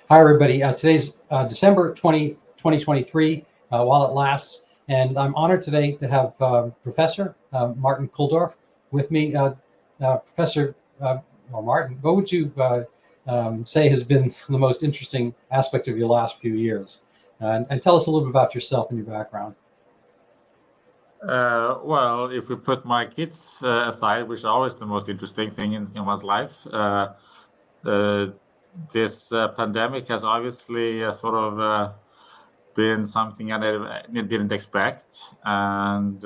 Hi, everybody. Today's December 2023, while it lasts. And I'm honored today to have Professor Martin Kulldorff with me. Professor Martin, what would you say has been the most interesting aspect of your last few years? And tell us a little bit about yourself and your background. Well, if we put my kids aside, which are always the most interesting thing in one's life, this pandemic has obviously been something I didn't expect, and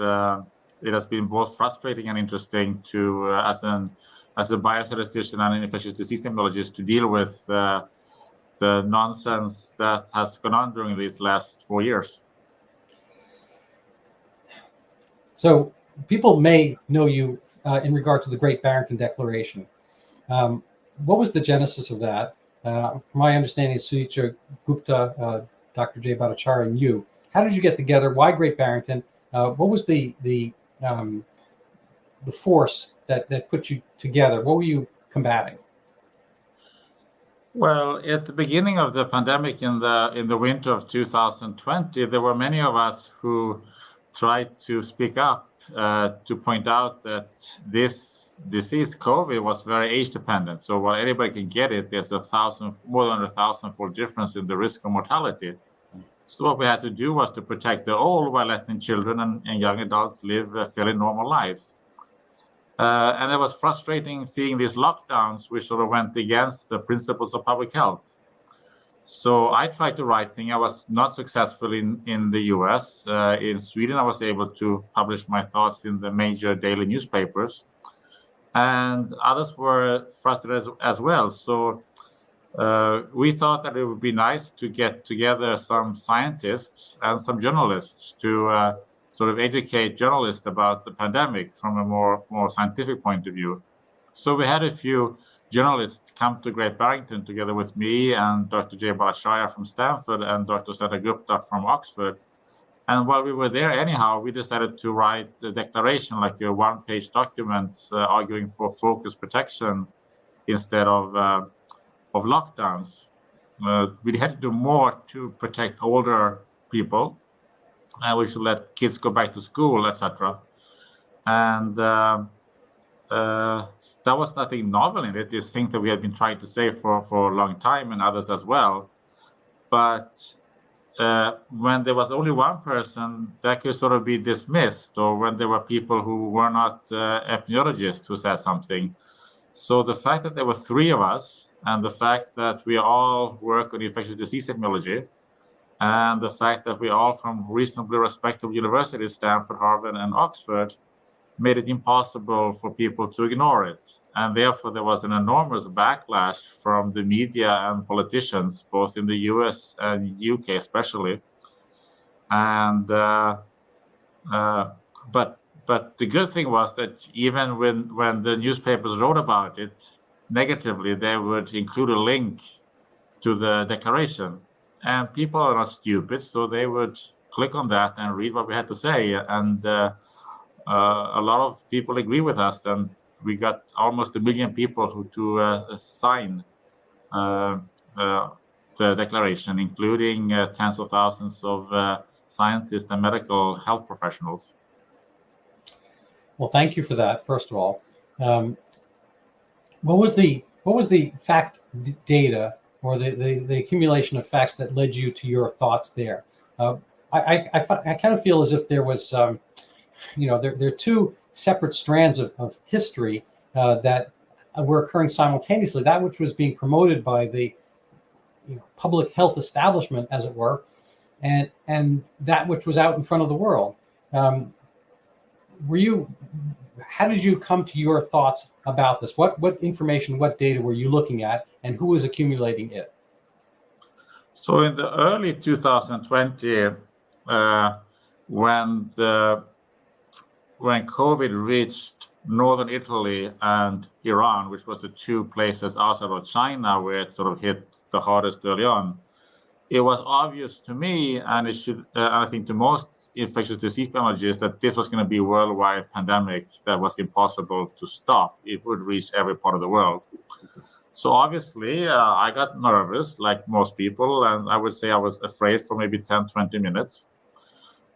it has been both frustrating and interesting to, as a biostatistician and an infectious disease immunologist, to deal with the nonsense that has gone on during these last 4 years. So people may know you in regard to the Great Barrington Declaration. What was the genesis of that? From my understanding, Suchitra Gupta, Dr. Jay Bhattacharya, and you. How did you get together? Why Great Barrington? What was the force that put you together? What were you combating? Well, at the beginning of the pandemic in the winter of 2020, there were many of us who tried to speak up to point out that this disease, COVID, was very age dependent. So while anybody can get it, there's more than 1,000-fold difference in the risk of mortality. So what we had to do was to protect the old while letting children and young adults live fairly normal lives. And it was frustrating seeing these lockdowns, which sort of went against the principles of public health. So I tried to write things. I was not successful in the US. In Sweden, I was able to publish my thoughts in the major daily newspapers. And others were frustrated as well. So we thought that it would be nice to get together some scientists and some journalists to sort of educate journalists about the pandemic from a more scientific point of view. So we had a few journalists come to Great Barrington together with me and Dr. Jay Bhattacharya from Stanford and Dr. Suchitra Gupta from Oxford. And while we were there anyhow, we decided to write a declaration, like a one-page document arguing for focused protection instead of lockdowns. We had to do more to protect older people, and we should let kids go back to school, etc. And that was nothing novel in it. This thing that we had been trying to say for a long time, and others as well. But when there was only one person, that could sort of be dismissed, or when there were people who were not epidemiologists who said something. So the fact that there were three of us, and the fact that we all work on infectious disease immunology, and the fact that we all from reasonably respectable universities, Stanford, Harvard, and Oxford, made it impossible for people to ignore it. And therefore, there was an enormous backlash from the media and politicians, both in the US and UK especially. And but the good thing was that even when the newspapers wrote about it negatively, they would include a link to the declaration. And people are not stupid, so they would click on that and read what we had to say. And a lot of people agree with us, and we got almost 1 million people to sign the declaration, including tens of thousands of scientists and medical health professionals. Well, thank you for that. First of all, what was the fact data or the accumulation of facts that led you to your thoughts there? I kind of feel as if there was, there are two separate strands of history that were occurring simultaneously. That which was being promoted by the public health establishment, as it were, and that which was out in front of the world. How did you come to your thoughts about this? What information, what data were you looking at, and who was accumulating it? So in the early 2020, when COVID reached northern Italy and Iran, which was the two places outside of China where it sort of hit the hardest early on, it was obvious to me, and it should, I think to most infectious disease biologists, that this was going to be a worldwide pandemic that was impossible to stop. It would reach every part of the world. So obviously, I got nervous, like most people, and I would say I was afraid for maybe 10, 20 minutes.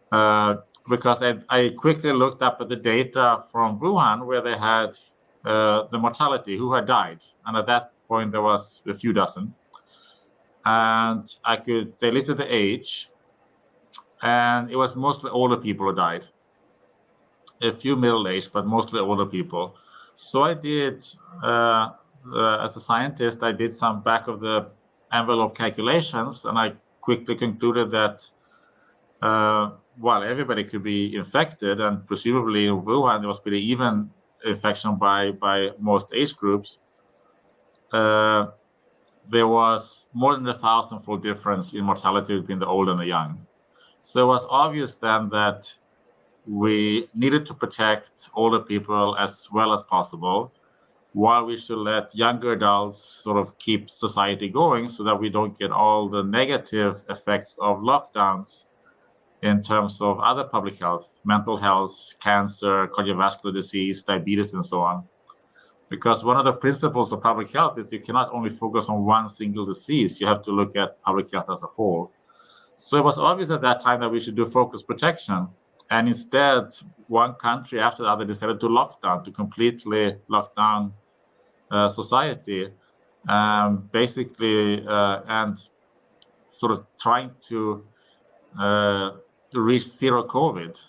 Because I quickly looked up at the data from Wuhan, where they had the mortality, who had died. And at that point, there was a few dozen. And they listed the age, and it was mostly older people who died. A few middle-aged, but mostly older people. So I did, as a scientist, I did some back of the envelope calculations, and I quickly concluded that while everybody could be infected, and presumably in Wuhan there was pretty even infection by most age groups, there was more than 1,000-fold difference in mortality between the old and the young. So it was obvious then that we needed to protect older people as well as possible, while we should let younger adults sort of keep society going so that we don't get all the negative effects of lockdowns in terms of other public health, mental health, cancer, cardiovascular disease, diabetes, and so on. Because one of the principles of public health is you cannot only focus on one single disease, you have to look at public health as a whole. So it was obvious at that time that we should do focused protection. And instead, one country after the other decided to completely lock down society, basically, and sort of trying to reach zero COVID,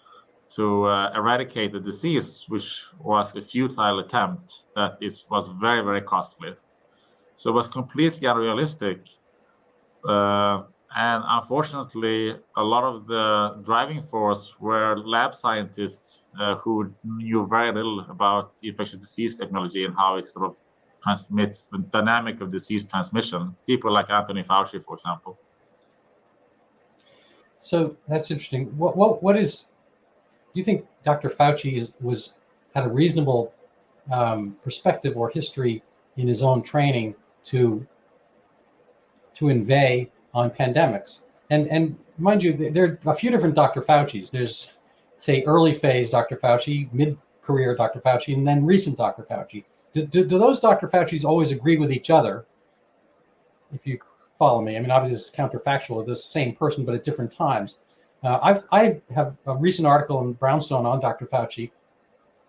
to eradicate the disease, which was a futile attempt that was very, very costly. So it was completely unrealistic. And unfortunately, a lot of the driving force were lab scientists who knew very little about infectious disease technology and how it sort of transmits the dynamic of disease transmission. People like Anthony Fauci, for example. So that's interesting. What is? Do you think Dr. Fauci had a reasonable perspective or history in his own training to inveigh on pandemics? And mind you, there are a few different Dr. Faucis. There's, say, early phase Dr. Fauci, mid-career Dr. Fauci, and then recent Dr. Fauci. Do those Dr. Faucis always agree with each other? If you follow me, I mean, obviously this is counterfactual. They're the same person, but at different times. I have a recent article in Brownstone on Dr. Fauci,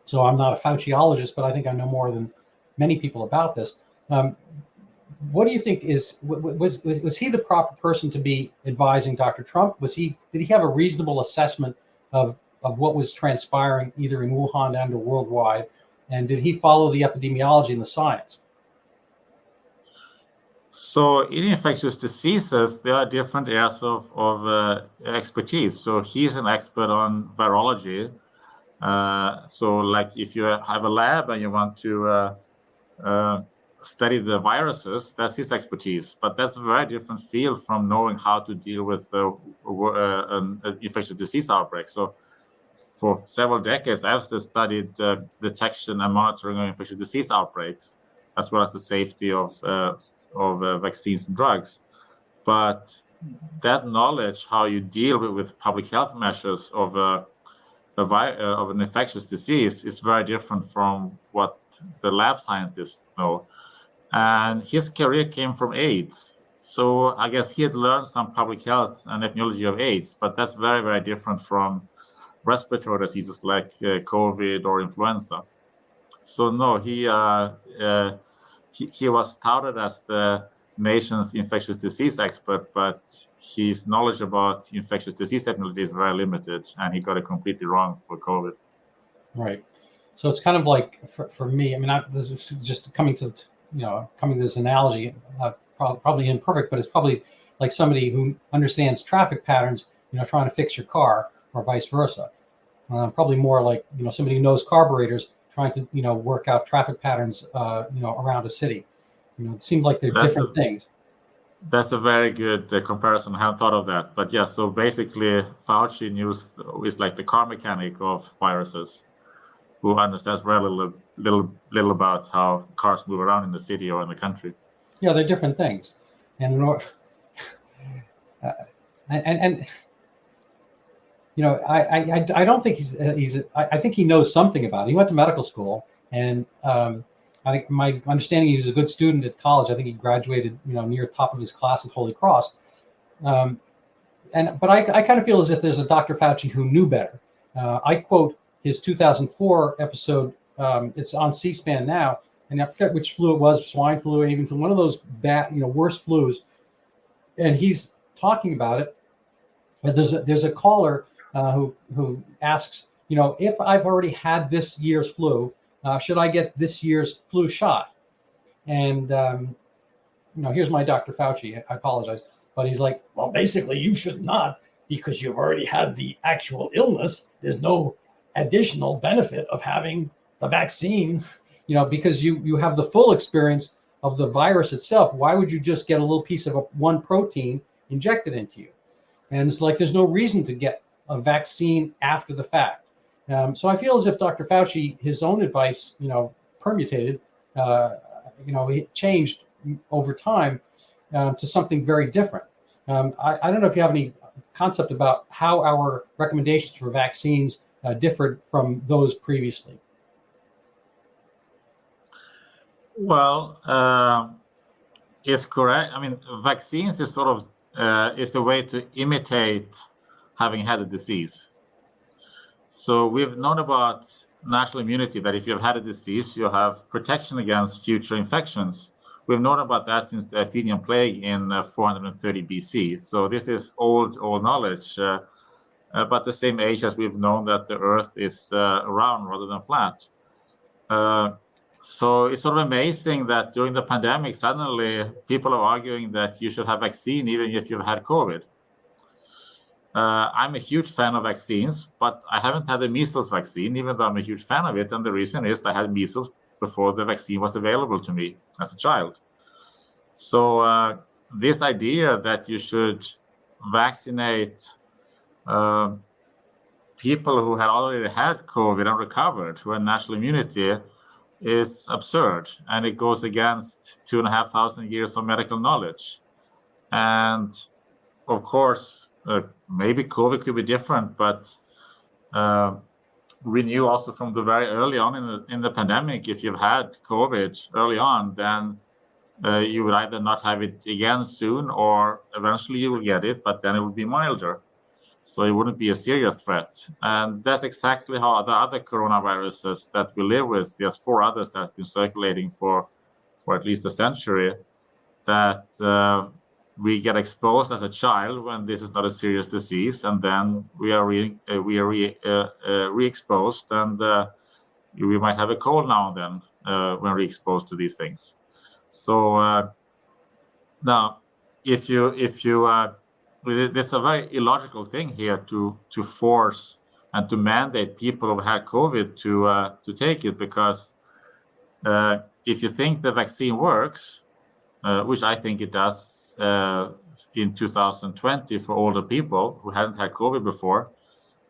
so I'm not a Fauciologist, but I think I know more than many people about this. What do you think was he the proper person to be advising Dr. Trump? Did he have a reasonable assessment of what was transpiring either in Wuhan and or worldwide? And did he follow the epidemiology and the science? So in infectious diseases, there are different areas of expertise. So he's an expert on virology. So like if you have a lab and you want to study the viruses, that's his expertise. But that's a very different field from knowing how to deal with an infectious disease outbreak. So for several decades, I've studied detection and monitoring of infectious disease outbreaks, as well as the safety of vaccines and drugs. But that knowledge, how you deal with public health measures of an infectious disease, is very different from what the lab scientists know. And his career came from AIDS. So I guess he had learned some public health and epidemiology of AIDS, but that's very, very different from respiratory diseases like COVID or influenza. So no, he was touted as the nation's infectious disease expert, but his knowledge about infectious disease technology is very limited, and he got it completely wrong for COVID. Right. So it's kind of like for me. I mean, this is just coming to this analogy, probably imperfect, but it's probably like somebody who understands traffic patterns, trying to fix your car, or vice versa. Probably more like somebody who knows carburetors trying to work out traffic patterns around a city. It seems like they're different things. That's a very good comparison. I haven't thought of that, but yeah. So basically, Fauci is like the car mechanic of viruses, who understands very little about how cars move around in the city or in the country. Yeah, they're different things, and I don't think I think he knows something about it. He went to medical school, and my understanding, he was a good student at college. I think he graduated, near the top of his class at Holy Cross. But I kind of feel as if there's a Dr. Fauci who knew better. I quote his 2004 episode. It's on C-SPAN now, and I forget which flu it was, swine flu, avian flu, one of those bad, worst flus. And he's talking about it. But there's a caller who asks, if I've already had this year's flu, should I get this year's flu shot? And here's my Dr. Fauci. I apologize, but he's like, well, basically, you should not, because you've already had the actual illness. There's no additional benefit of having the vaccine, because you have the full experience of the virus itself. Why would you just get a little piece of one protein injected into you? And it's like there's no reason to get a vaccine after the fact. So I feel as if Dr. Fauci, his own advice, permutated, it changed over time to something very different. I don't know if you have any concept about how our recommendations for vaccines differed from those previously. Well, it's correct. I mean, vaccines is sort of is a way to imitate having had a disease. So we've known about natural immunity, that if you've had a disease, you have protection against future infections. We've known about that since the Athenian plague in 430 BC. So this is old knowledge, but the same age as we've known that the Earth is round rather than flat. So it's sort of amazing that during the pandemic, suddenly people are arguing that you should have vaccine even if you've had COVID. I'm a huge fan of vaccines, but I haven't had a measles vaccine, even though I'm a huge fan of it. And the reason is I had measles before the vaccine was available to me as a child. So this idea that you should vaccinate people who had already had COVID and recovered, who had natural immunity, is absurd, and it goes against 2,500 years of medical knowledge. And of course, maybe COVID could be different, but we knew also from the very early on in the pandemic, if you've had COVID early on, then you would either not have it again soon, or eventually you will get it, but then it will be milder. So it wouldn't be a serious threat. And that's exactly how the other coronaviruses that we live with, there's 4 others that have been circulating for at least a century, that we get exposed as a child when this is not a serious disease, and then we are re-exposed, and we might have a cold now and then when re-exposed to these things. So now, if you there's a very illogical thing here to force and to mandate people who had COVID to take it, because if you think the vaccine works, which I think it does in 2020 for older people who hadn't had COVID before,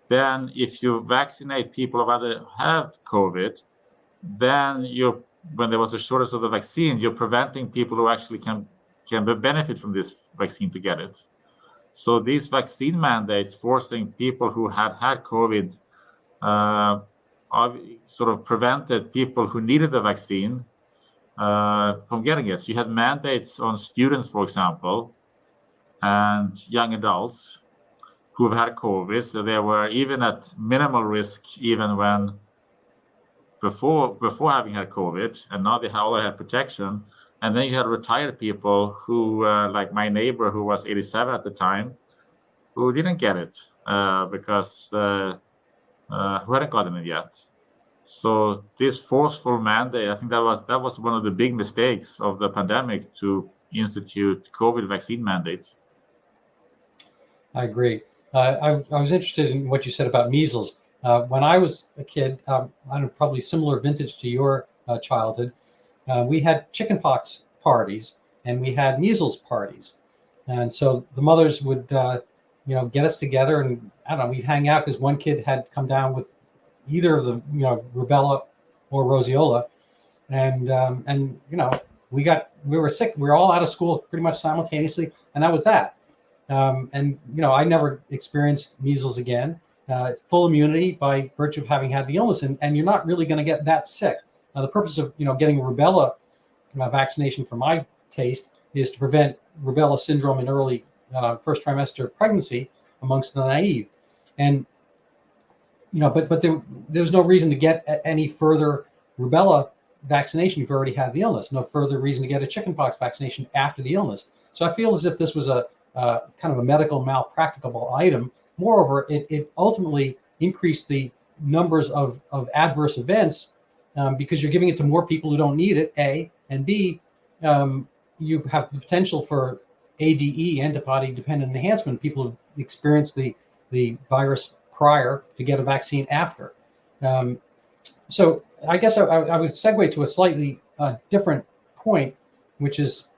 then if you vaccinate people who either have COVID, then when there was a shortage of the vaccine, you're preventing people who actually can benefit from this vaccine to get it. So these vaccine mandates forcing people who had COVID sort of prevented people who needed the vaccine from getting it. So you had mandates on students, for example, and young adults who've had COVID. So they were even at minimal risk even when before having had COVID, and now they all had protection. And then you had retired people who, like my neighbor who was 87 at the time, who didn't get it because who hadn't gotten it yet. So this forceful mandate, I think that was one of the big mistakes of the pandemic, to institute COVID vaccine mandates. I agree. I was interested in what you said about measles. When I was a kid, I'm probably similar vintage to your childhood. We had chickenpox parties and we had measles parties, and so the mothers would, get us together, and I don't know, we'd hang out because one kid had come down with either of the, rubella or roseola, and we were sick. We were all out of school pretty much simultaneously, and that was that. I never experienced measles again. Full immunity by virtue of having had the illness, and you're not really going to get that sick. The purpose of getting rubella vaccination, for my taste, is to prevent rubella syndrome in early first trimester pregnancy amongst the naive. And but there's no reason to get any further rubella vaccination if you already had the illness. No further reason to get a chickenpox vaccination after the illness. So I feel as if this was a kind of a medical malpracticable item. Moreover, it ultimately increased the numbers of adverse events because you're giving it to more people who don't need it, A, and B, you have the potential for ADE, antibody-dependent enhancement. People who've experienced the virus prior to get a vaccine after. So I guess I would segue to a slightly different point, which is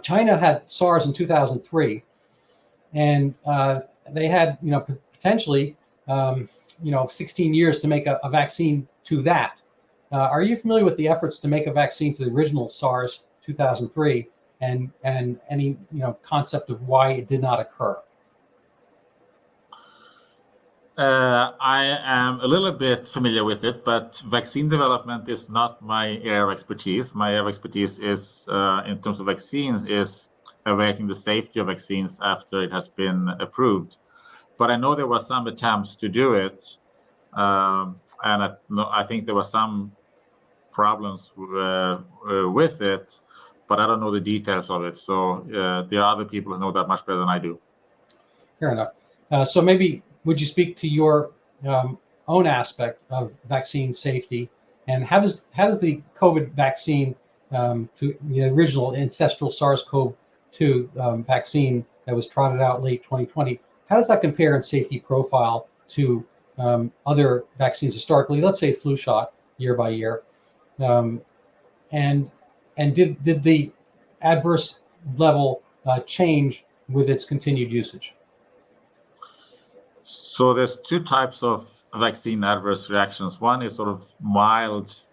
China had SARS in 2003, and they had potentially 16 years to make a vaccine to that. Are you familiar with the efforts to make a vaccine to the original SARS 2003, and any concept of why it did not occur? I am a little bit familiar with it, but vaccine development is not my area of expertise. My area of expertise is, in terms of vaccines, is evaluating the safety of vaccines after it has been approved. But I know there were some attempts to do it, and I think there were some problems with it, but I don't know the details of it. So there are other people who know that much better than I do. Fair enough. So maybe would you speak to your own aspect of vaccine safety, and how does the COVID vaccine, to the original ancestral SARS-CoV-2 vaccine that was trotted out late 2020, how does that compare in safety profile to other vaccines historically? Let's say flu shot year by year, and did the adverse level change with its continued usage? So there's two types of vaccine adverse reactions. One is sort of mild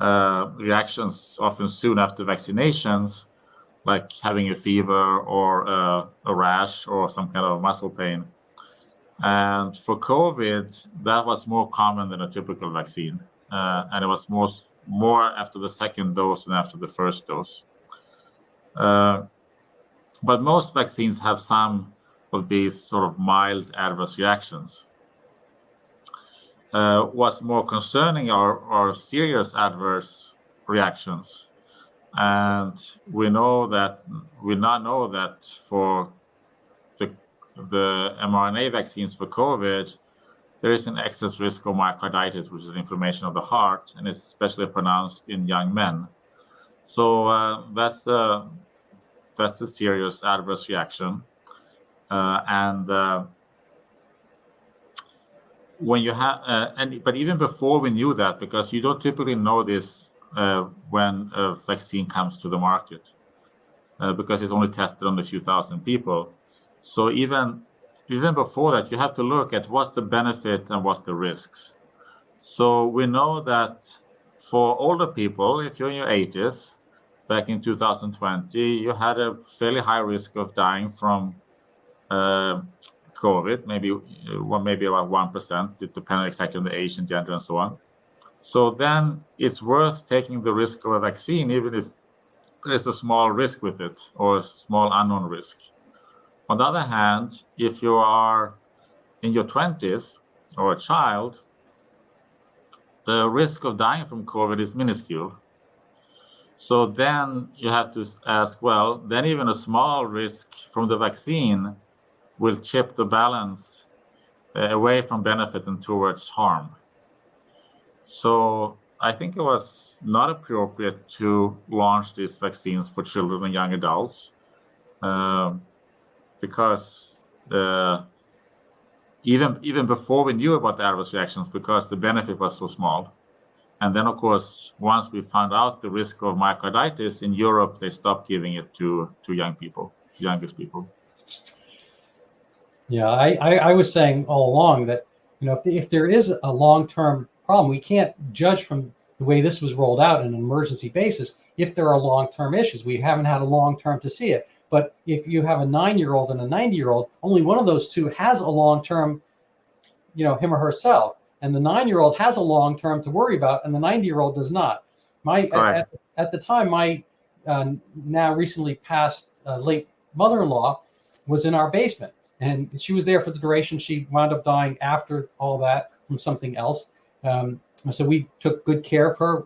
reactions, often soon after vaccinations, like having a fever or a rash or some kind of muscle pain. And for COVID, that was more common than a typical vaccine. And it was more after the second dose than after the first dose. But most vaccines have some of these sort of mild adverse reactions. What's more concerning are serious adverse reactions. And we now know that for the mRNA vaccines for COVID, there is an excess risk of myocarditis, which is an inflammation of the heart, and it's especially pronounced in young men. So that's a serious adverse reaction. When you have, but even before we knew that, because you don't typically know this when a vaccine comes to the market, because it's only tested on a few thousand people. So even before that, you have to look at what's the benefit and what's the risks. So we know that for older people, if you're in your 80s, back in 2020, you had a fairly high risk of dying from COVID, maybe about 1%, it depends exactly on the age and gender and so on. So then it's worth taking the risk of a vaccine, even if there's a small risk with it or a small unknown risk. On the other hand, if you are in your 20s or a child, the risk of dying from COVID is minuscule. So then you have to ask, well, then even a small risk from the vaccine will tip the balance away from benefit and towards harm. So I think it was not appropriate to launch these vaccines for children and young adults because even before we knew about the adverse reactions, because the benefit was so small. And then, of course, once we found out the risk of myocarditis in Europe, they stopped giving it to youngest people. Yeah, I was saying all along that if there is a long-term problem, we can't judge from the way this was rolled out on an emergency basis if there are long-term issues. We haven't had a long-term to see it. But if you have a 9-year-old and a 90-year-old, only one of those two has a long-term, him or herself. and the 9-year-old has a long term to worry about, and the 90-year-old does not. At the time, my now recently passed late mother-in-law was in our basement, and she was there for the duration. She wound up dying after all that from something else. So we took good care of her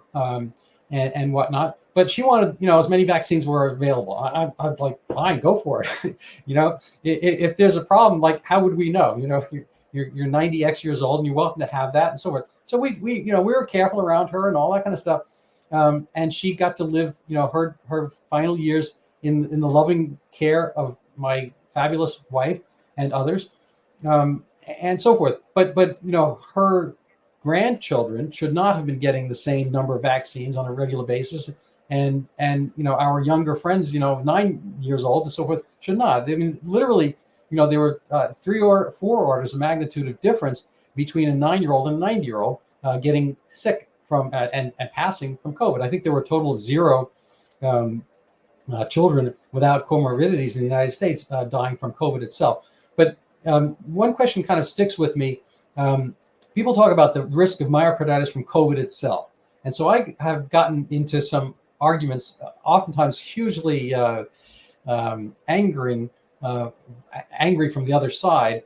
and whatnot. But she wanted, as many vaccines were available. I was like, fine, go for it. If there's a problem, like, how would we know? You're 90x years old, and you're welcome to have that, and so forth. So we were careful around her and all that kind of stuff. And she got to live, her final years in the loving care of my fabulous wife and others, and so forth. But her grandchildren should not have been getting the same number of vaccines on a regular basis, and our younger friends, 9 years old and so forth, should not. I mean, literally, there were 3 or 4 orders of magnitude of difference between a 9-year-old and a 90-year-old getting sick from and passing from COVID. I think there were a total of 0 children without comorbidities in the United States dying from COVID itself. But one question kind of sticks with me. People talk about the risk of myocarditis from COVID itself. And so I have gotten into some arguments, oftentimes hugely angry from the other side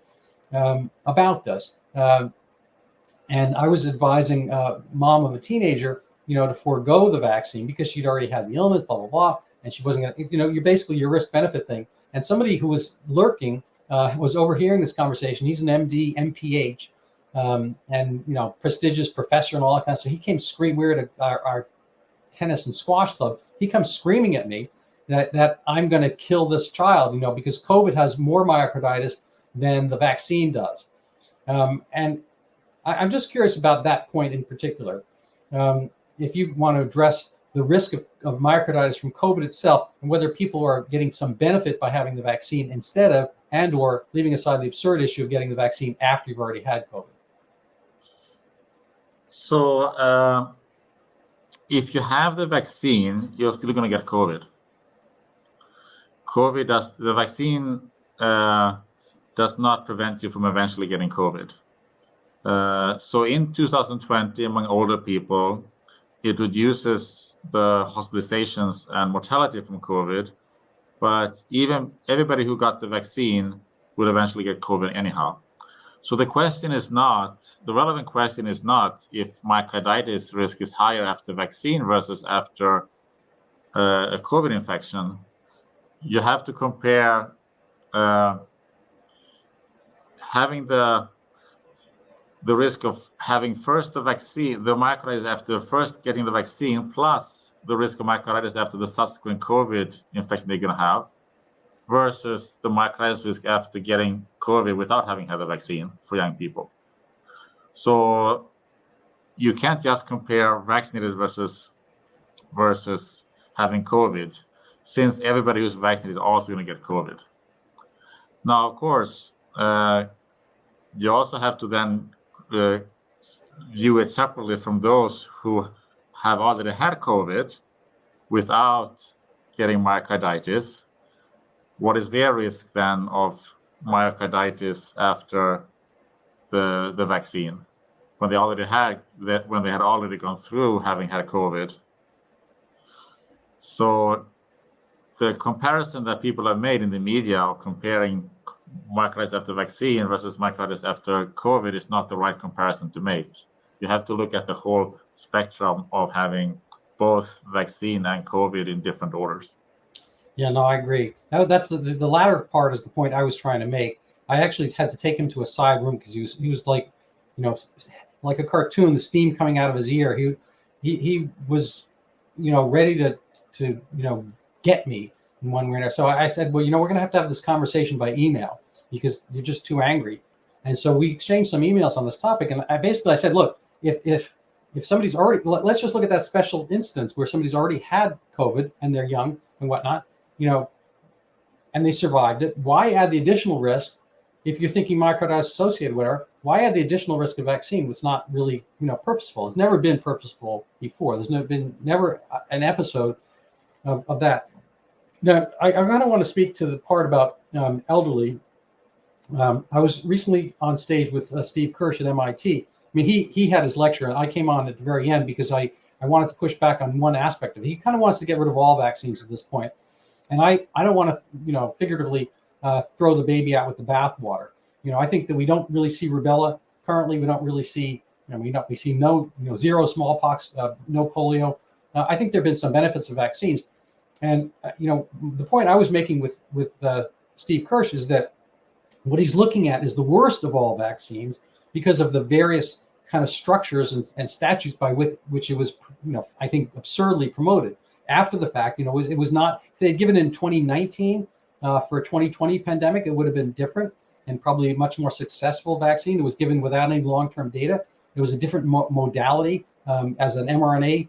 about this. And I was advising mom of a teenager, to forego the vaccine because she'd already had the illness, blah, blah, blah. And she wasn't going to, you're basically your risk benefit thing. And somebody who was lurking was overhearing this conversation. He's an MD, MPH, and, prestigious professor and all that kind of stuff. He came screaming. We were at our tennis and squash club. He comes screaming at me that I'm going to kill this child, because COVID has more myocarditis than the vaccine does. And I'm just curious about that point in particular. If you want to address the risk of myocarditis from COVID itself, and whether people are getting some benefit by having the vaccine instead of, and or leaving aside the absurd issue of getting the vaccine after you've already had COVID. So if you have the vaccine, you're still going to get COVID. The vaccine does not prevent you from eventually getting COVID. So in 2020, among older people, it reduces the hospitalizations and mortality from COVID, but even everybody who got the vaccine will eventually get COVID anyhow. So the relevant question is not if myocarditis risk is higher after vaccine versus after a COVID infection. You have to compare having the risk of having first the vaccine, the myocarditis after first getting the vaccine, plus the risk of myocarditis after the subsequent COVID infection they're going to have, versus the myocarditis risk after getting COVID without having had the vaccine for young people. So you can't just compare vaccinated versus having COVID, since everybody who's vaccinated is also going to get COVID. Now, of course, you also have to then view it separately from those who have already had COVID without getting myocarditis. What is their risk then of myocarditis after the vaccine, when they had already gone through having had COVID? So the comparison that people have made in the media of comparing myocarditis after vaccine versus myocarditis after COVID is not the right comparison to make. You have to look at the whole spectrum of having both vaccine and COVID in different orders. Yeah, no, I agree. That's the latter part is the point I was trying to make. I actually had to take him to a side room because he was like, like a cartoon, the steam coming out of his ear. He was, ready to get me in one way or another. So I said, well, we're going to have this conversation by email because you're just too angry. And so we exchanged some emails on this topic. And I said, look, if somebody's already, let's just look at that special instance where somebody's already had COVID and they're young and whatnot, and they survived it. Why add the additional risk if you're thinking myocarditis associated with her? Why add the additional risk of vaccine? It's not really, purposeful. It's never been purposeful before. There's never an episode of that. Now, I kind of want to speak to the part about elderly. I was recently on stage with Steve Kirsch at MIT. mean, he had his lecture, and I came on at the very end because I wanted to push back on one aspect of it. He kind of wants to get rid of all vaccines at this point, and I don't want to, figuratively throw the baby out with the bathwater. I think that we don't really see rubella currently. We don't really see, we see no, zero smallpox, no polio. I think there have been some benefits of vaccines, and the point I was making with Steve Kirsch is that what he's looking at is the worst of all vaccines because of the various kind of structures and statutes by which it was, I think absurdly promoted after the fact. It was not, if they had given it in 2019 for a 2020 pandemic, it would have been different and probably a much more successful vaccine. It was given without any long-term data. It was a different modality as an mRNA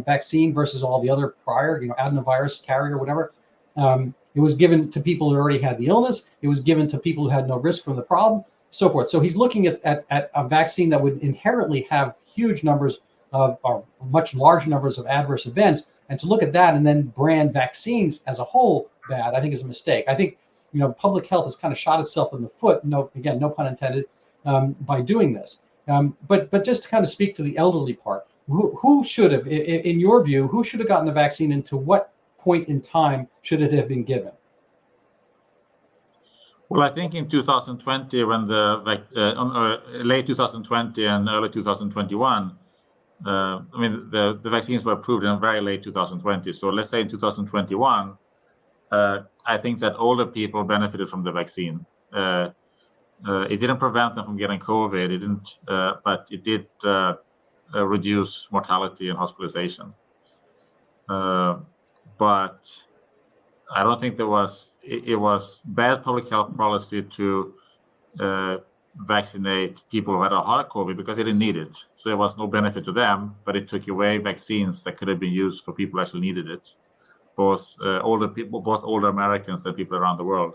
vaccine versus all the other prior, adenovirus carrier, whatever. It was given to people who already had the illness. It was given to people who had no risk from the problem, so forth. So he's looking at a vaccine that would inherently have huge numbers or much larger numbers of adverse events. And to look at that and then brand vaccines as a whole bad, I think is a mistake. I think, public health has kind of shot itself in the foot, no pun intended, by doing this. But just to kind of speak to the elderly part, who should have, in your view, who should have gotten the vaccine and to what point in time should it have been given? Well, I think in 2020, when late 2020 and early 2021, the vaccines were approved in very late 2020. So let's say in 2021, I think that older people benefited from the vaccine. It didn't prevent them from getting COVID. It didn't, but it did reduce mortality and hospitalization. But I don't think it was bad public health policy to vaccinate people who had a hard COVID because they didn't need it. So there was no benefit to them, but it took away vaccines that could have been used for people who actually needed it, both older people, both older Americans and people around the world.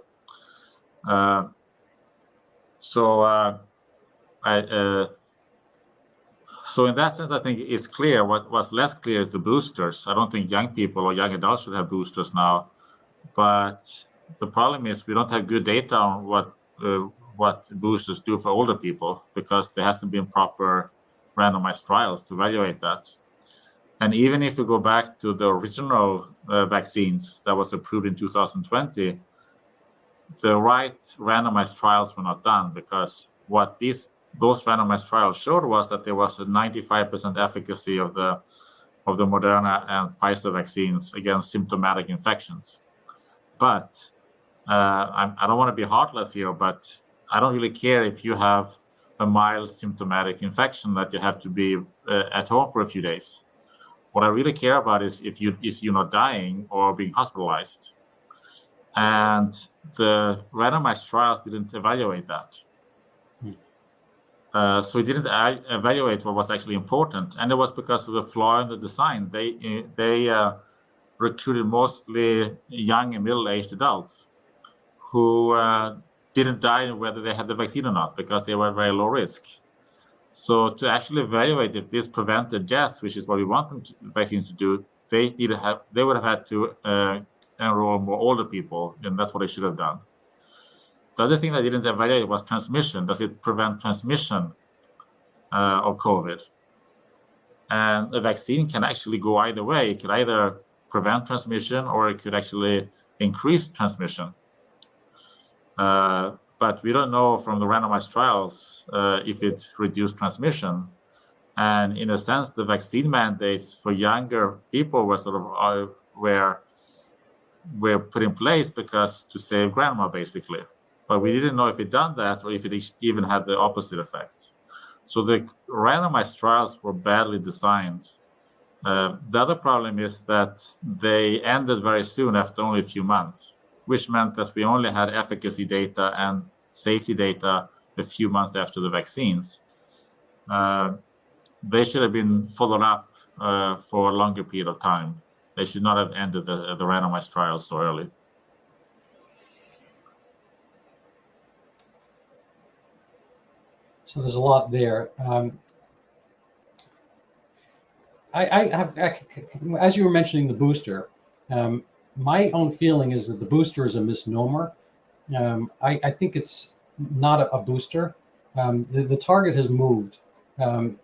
So in that sense, I think it's clear. What's less clear is the boosters. I don't think young people or young adults should have boosters now. But the problem is we don't have good data on what boosters do for older people because there hasn't been proper randomized trials to evaluate that. And even if we go back to the original vaccines that was approved in 2020, the right randomized trials were not done because what those randomized trials showed was that there was a 95% efficacy of the Moderna and Pfizer vaccines against symptomatic infections. But I don't want to be heartless here, but I don't really care if you have a mild symptomatic infection that you have to be at home for a few days. What I really care about is if you're not dying or being hospitalized. And the randomized trials didn't evaluate that. So it didn't evaluate what was actually important. And it was because of the flaw in the design. They recruited mostly young and middle-aged adults who didn't die whether they had the vaccine or not because they were very low risk. So to actually evaluate if this prevented deaths, which is what we want vaccines to do, they would have had to enroll more older people, and that's what they should have done. The other thing that didn't evaluate was transmission. Does it prevent transmission of COVID? And a vaccine can actually go either way. It could either prevent transmission or it could actually increase transmission. But we don't know from the randomized trials if it reduced transmission. And in a sense, the vaccine mandates for younger people were sort of were put in place because to save grandma, basically. But we didn't know if it done that or if it even had the opposite effect. So the randomized trials were badly designed. The other problem is that they ended very soon after only a few months, which meant that we only had efficacy data and safety data a few months after the vaccines. They should have been followed up for a longer period of time. They should not have ended the randomized trials so early. So there's a lot there. I have, as you were mentioning the booster, my own feeling is that the booster is a misnomer. I think it's not a booster. The target has moved The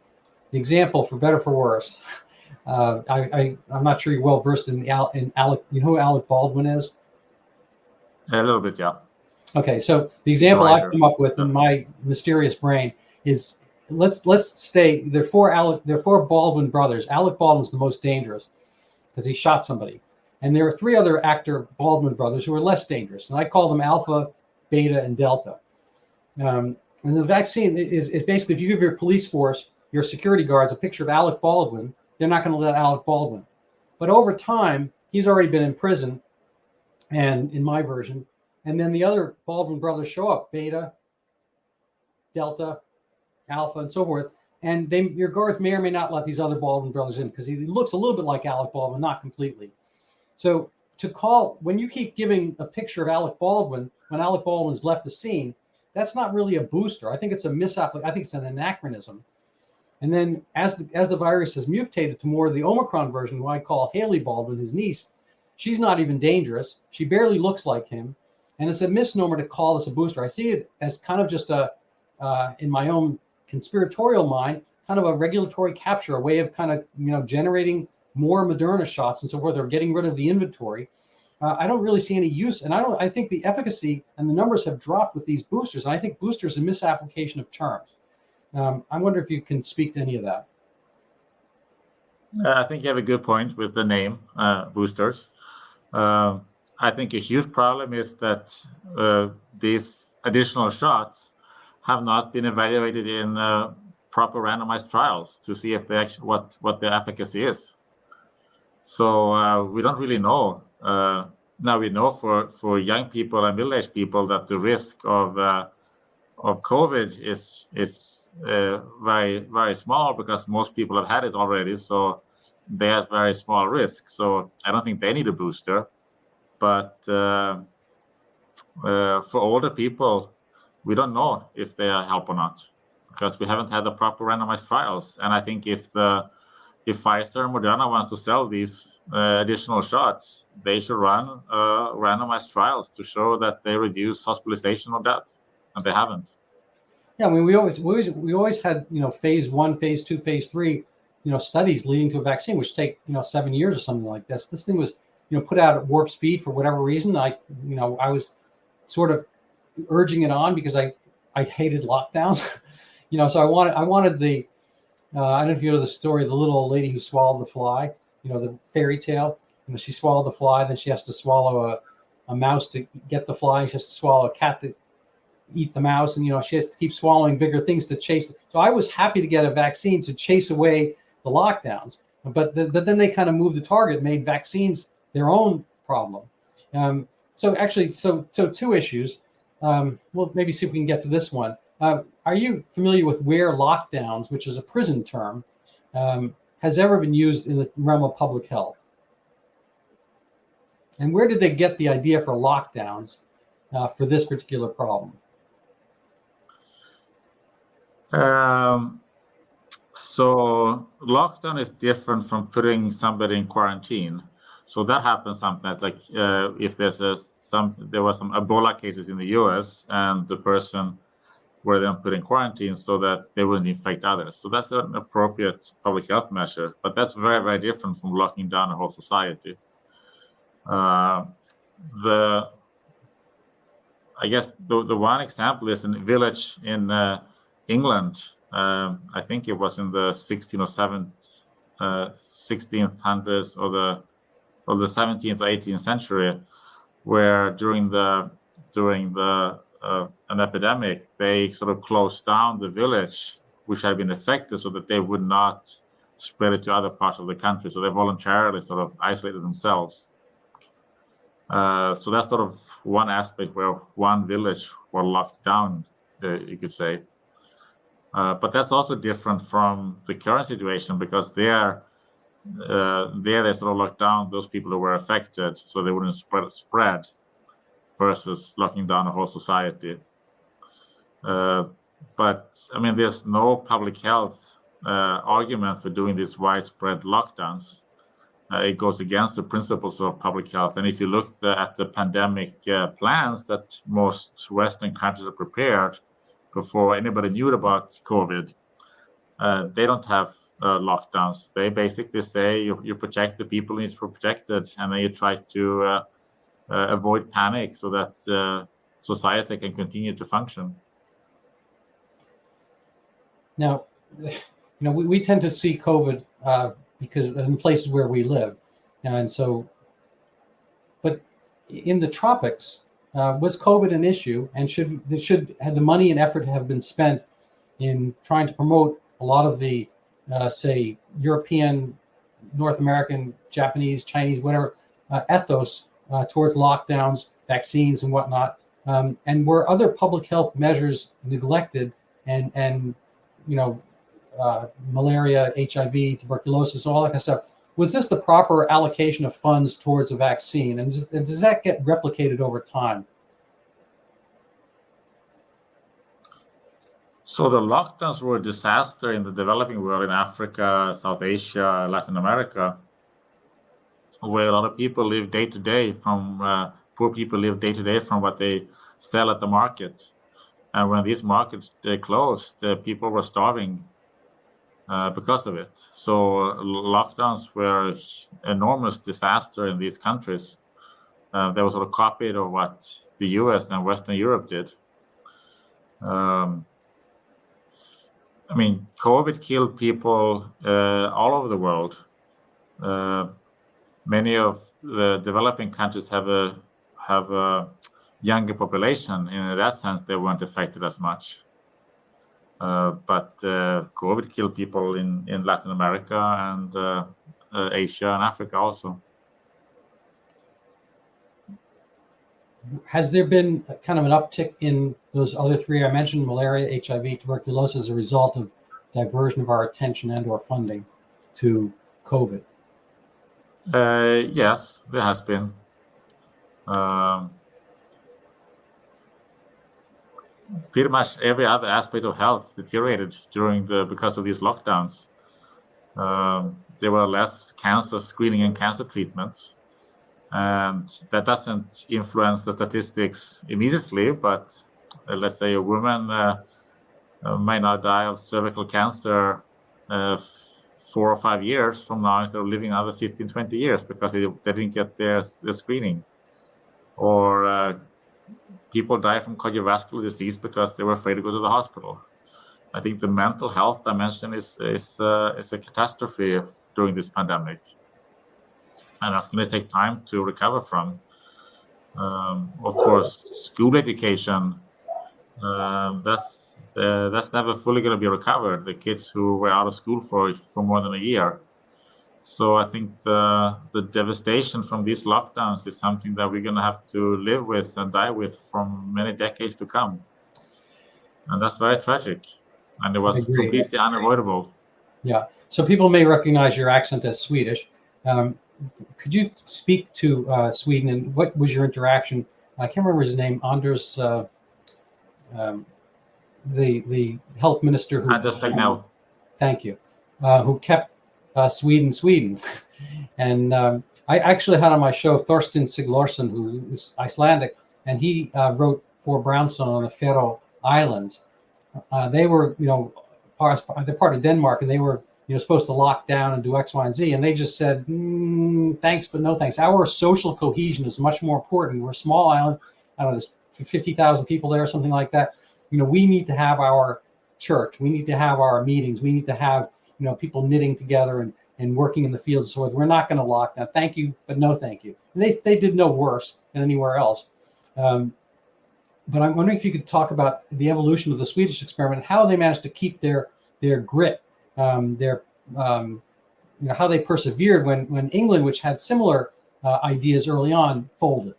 example, for better or for worse, I'm not sure you're well versed in Alec. You know who Alec Baldwin is? A little bit, yeah. Okay, so the example I've come up with in my mysterious brain is, let's stay. There are four Baldwin brothers. Alec Baldwin's the most dangerous because he shot somebody, and there are three other actor Baldwin brothers who are less dangerous, and I call them Alpha, Beta, and Delta. And the vaccine is basically, if you give your police force, your security guards, a picture of Alec Baldwin, they're not going to let Alec Baldwin. But over time, he's already been in prison, and in my version, and then the other Baldwin brothers show up, Beta, Delta, Alpha, and so forth. And your guards may or may not let these other Baldwin brothers in because he looks a little bit like Alec Baldwin, not completely. So when you keep giving a picture of Alec Baldwin when Alec Baldwin's left the scene, that's not really a booster. I think it's I think it's an anachronism. And then as the virus has mutated to more of the Omicron version, who I call Haley Baldwin, his niece, she's not even dangerous. She barely looks like him. And it's a misnomer to call this a booster. I see it as kind of just in my own conspiratorial mind, kind of a regulatory capture, a way of kind of, generating more Moderna shots and so forth, or getting rid of the inventory. I don't really see any use. And I think the efficacy and the numbers have dropped with these boosters. And I think boosters is a misapplication of terms. I wonder if you can speak to any of that. I think you have a good point with the name boosters. I think a huge problem is that these additional shots have not been evaluated in proper randomized trials to see if they actually what the efficacy is. So we don't really know. Now we know for young people and middle-aged people that the risk of COVID is very, very small because most people have had it already. So they have very small risk. So I don't think they need a booster. But for older people, we don't know if they help or not because we haven't had the proper randomized trials. And I think if Pfizer and Moderna wants to sell these additional shots, they should run randomized trials to show that they reduce hospitalization or death, and they haven't. Yeah, I mean, we always had phase 1, phase 2, phase 3, studies leading to a vaccine, which take 7 years or something like this. This thing was put out at warp speed for whatever reason. I was sort of urging it on because I hated lockdowns. So I wanted the I don't know if you know the story of the little old lady who swallowed the fly, the fairy tale. She swallowed the fly, then she has to swallow a mouse to get the fly. She has to swallow a cat to eat the mouse, and she has to keep swallowing bigger things to chase it. So I was happy to get a vaccine to chase away the lockdowns, but then they kind of moved the target, made vaccines their own problem. So two issues. We'll maybe see if we can get to this one. Are you familiar with where lockdowns, which is a prison term, has ever been used in the realm of public health? And where did they get the idea for lockdowns for this particular problem? So lockdown is different from putting somebody in quarantine. So that happens sometimes, like if there were some Ebola cases in the US and the person were then put in quarantine so that they wouldn't infect others. So that's an appropriate public health measure, but that's very, very different from locking down a whole society. I guess the one example is in a village in England. I think it was in the 1600s or the 17th or 18th century, where during an epidemic, they sort of closed down the village which had been affected so that they would not spread it to other parts of the country. So they voluntarily sort of isolated themselves. So that's sort of one aspect where one village was locked down, you could say. But that's also different from the current situation because there they sort of locked down those people who were affected so they wouldn't spread versus locking down a whole society. But I mean, there's no public health argument for doing these widespread lockdowns. It goes against the principles of public health. And if you look at the pandemic plans that most Western countries have prepared before anybody knew about COVID, they don't have lockdowns. They basically say you protect the people who need to be protected, and then you try to avoid panic so that society can continue to function. Now, we tend to see COVID because in places where we live, and so, but in the tropics, was COVID an issue, and should the money and effort have been spent in trying to promote a lot of the, say, European, North American, Japanese, Chinese, whatever, ethos towards lockdowns, vaccines, and whatnot, and were other public health measures neglected, and malaria, HIV, tuberculosis, all that kind of stuff? Was this the proper allocation of funds towards a vaccine, and does that get replicated over time? So the lockdowns were a disaster in the developing world, in Africa, South Asia, Latin America, where a lot of people live day to day from poor people live day to day from what they sell at the market. And when these markets closed, people were starving because of it. So lockdowns were enormous disaster in these countries. They were sort of copied of what the US and Western Europe did. COVID killed people all over the world. Many of the developing countries have a younger population. In that sense, they weren't affected as much. But COVID killed people in Latin America and Asia and Africa also. Has there been kind of an uptick in those other three I mentioned, malaria, HIV, tuberculosis, as a result of diversion of our attention and or funding to COVID? Yes, there has been. Pretty much every other aspect of health deteriorated because of these lockdowns. There were less cancer screening and cancer treatments. And that doesn't influence the statistics immediately, but let's say a woman may not die of cervical cancer 4 or 5 years from now instead of living another 15, 20 years because they didn't get their screening. Or people die from cardiovascular disease because they were afraid to go to the hospital. I think the mental health dimension is a catastrophe during this pandemic. And that's going to take time to recover from. Of course, school education, that's never fully going to be recovered. The kids who were out of school for more than a year. So I think the devastation from these lockdowns is something that we're going to have to live with and die with for many decades to come. And that's very tragic. And it was completely unavoidable. Yeah. So people may recognize your accent as Swedish. Could you speak to Sweden, and what was your interaction? I can't remember his name. Anders, the health minister who. Anders Tegnell. Thank you. Who kept Sweden, and I actually had on my show Thorstein Siglarsson, who is Icelandic, and he wrote for Brownstone on the Faroe Islands. They were, they're part of Denmark, and they were. Supposed to lock down and do X, Y, and Z. And they just said, thanks, but no thanks. Our social cohesion is much more important. We're a small island. I don't know, there's 50,000 people there, something like that. We need to have our church. We need to have our meetings. We need to have, people knitting together and working in the fields. So we're not going to lock down. Thank you, but no thank you. And they did no worse than anywhere else. But I'm wondering if you could talk about the evolution of the Swedish experiment, how they managed to keep their grit, how they persevered when England, which had similar ideas early on, folded.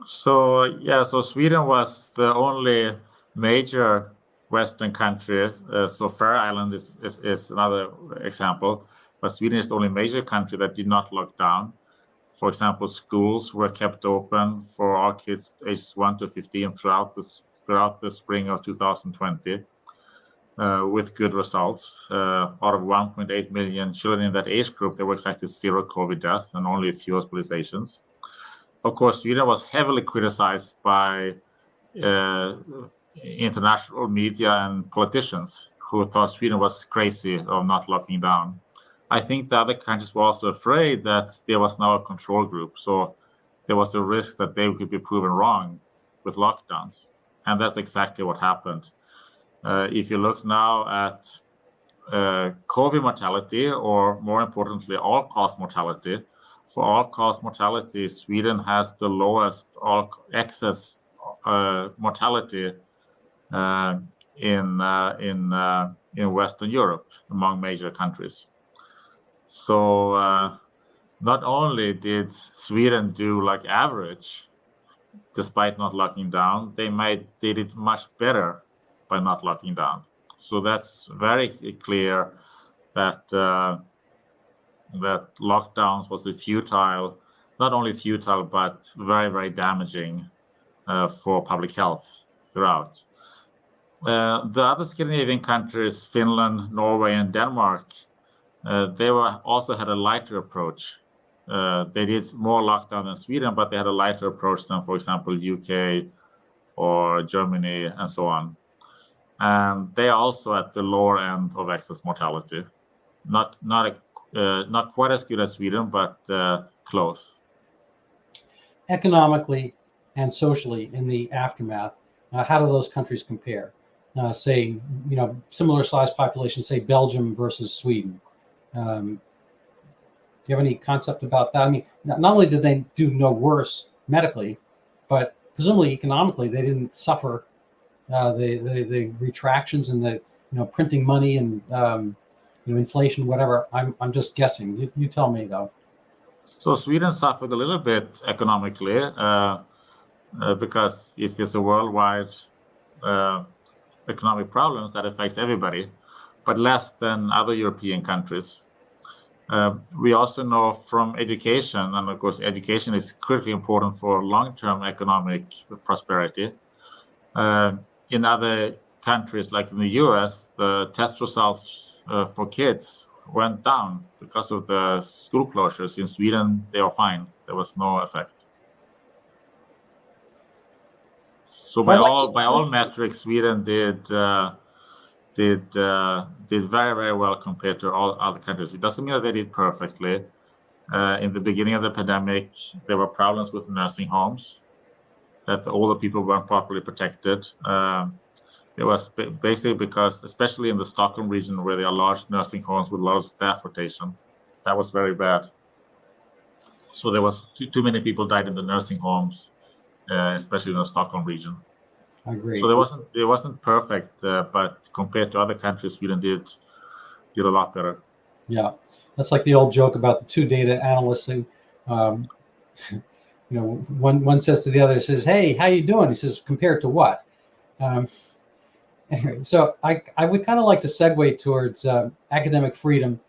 So Sweden was the only major Western country. So Faroe Island is another example, but Sweden is the only major country that did not lock down. For example, schools were kept open for all kids ages 1 to 15 throughout the spring of 2020. With good results. Out of 1.8 million children in that age group, there were exactly 0 COVID deaths and only a few hospitalizations. Of course, Sweden was heavily criticized by international media and politicians who thought Sweden was crazy of not locking down. I think the other countries were also afraid that there was now a control group. So there was a risk that they could be proven wrong with lockdowns. And that's exactly what happened. If you look now at COVID mortality, or more importantly, all-cause mortality, for all-cause mortality, Sweden has the lowest excess mortality in Western Europe among major countries. So not only did Sweden do like average, despite not locking down, they did it much better by not locking down. So that's very clear that that lockdowns was not only futile, but very, very damaging for public health throughout. The other Scandinavian countries, Finland, Norway, and Denmark, they also had a lighter approach. They did more lockdown than Sweden, but they had a lighter approach than, for example, UK or Germany and so on. And they are also at the lower end of excess mortality. Not quite as good as Sweden, but close. Economically and socially, in the aftermath, how do those countries compare? Say, similar size population, say Belgium versus Sweden. Do you have any concept about that? I mean, not only did they do no worse medically, but presumably economically, they didn't suffer the retractions and the printing money and inflation, whatever. I'm just guessing. You tell me though. So Sweden suffered a little bit economically because if it's a worldwide economic problems, that affects everybody, but less than other European countries. We also know from education, and of course education is critically important for long-term economic prosperity. In other countries, like in the US, the test results for kids went down because of the school closures. In Sweden, they are fine. There was no effect. So by all metrics, Sweden did very, very well compared to all other countries. It doesn't mean that they did perfectly. In the beginning of the pandemic, there were problems with nursing homes, that older people weren't properly protected. It was basically because, especially in the Stockholm region, where there are large nursing homes with a lot of staff rotation, that was very bad. So there was too many people died in the nursing homes, especially in the Stockholm region. I agree. So it wasn't perfect, but compared to other countries, Sweden did a lot better. Yeah, that's like the old joke about the two data analysts who, one says to the other, says, "Hey, how you doing?" He says, "Compared to what?" Anyway, so I would kind of like to segue towards academic freedom,